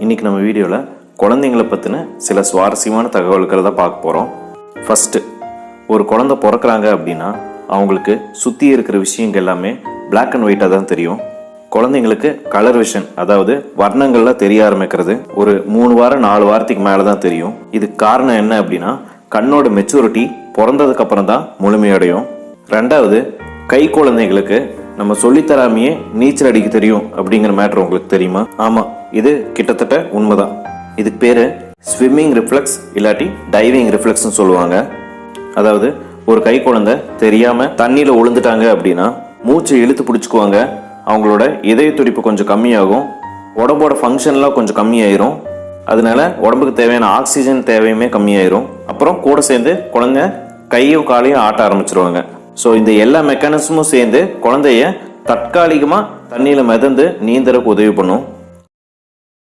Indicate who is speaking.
Speaker 1: இன்றைக்கி நம்ம வீடியோவில் குழந்தைங்கள பற்றின சில சுவாரஸ்யமான தகவல்களை தான் பார்க்க போகிறோம். ஃபஸ்ட்டு, ஒரு குழந்தை பிறக்கிறாங்க அப்படின்னா அவங்களுக்கு சுற்றி இருக்கிற விஷயங்கள் எல்லாமே பிளாக் அண்ட் ஒயிட்டாக தான் தெரியும். குழந்தைங்களுக்கு கலர் விஷன், அதாவது வர்ணங்கள்லாம் தெரிய ஆரம்பிக்கிறது ஒரு 3 வாரம் 4 வாரத்துக்கு மேலே தான் தெரியும். இதுக்கு காரணம் என்ன அப்படின்னா கண்ணோட மெச்சூரிட்டி பிறந்ததுக்கு அப்புறம் தான் முழுமையடையும். ரெண்டாவது, கை குழந்தைங்களுக்கு நம்ம சொல்லித்தராமையே நீச்சல் அடிக்க தெரியும் அப்படிங்கிற மேட்ரு உங்களுக்கு தெரியுமா? ஆமாம், இது கிட்டத்தட்ட உண்மைதான். இதுக்கு பேர் ஸ்விம்மிங் ரிஃப்ளெக்ஸ் இல்லாட்டி டைவிங் ரிஃப்ளெக்ஸ்னு சொல்லுவாங்க. அதாவது ஒரு கை குழந்தை தெரியாமல் தண்ணியில் விழுந்துட்டாங்க அப்படின்னா மூச்சை இழுத்து பிடிச்சிக்குவாங்க. அவங்களோட இதய துடிப்பு கொஞ்சம் கம்மியாகும், உடம்போட ஃபங்க்ஷன்லாம் கொஞ்சம் கம்மியாயிரும். அதனால உடம்புக்கு தேவையான ஆக்சிஜன் தேவையுமே கம்மியாயிரும். அப்புறம் கூட சேர்ந்து குழந்தை கையும் காலையும் ஆட்ட ஆரம்பிச்சிருவாங்க. ஸோ இந்த எல்லா மெக்கானிசமும் சேர்ந்து குழந்தைய தற்காலிகமாக தண்ணியில் மிதந்து நீந்தறதுக்கு உதவி பண்ணும்.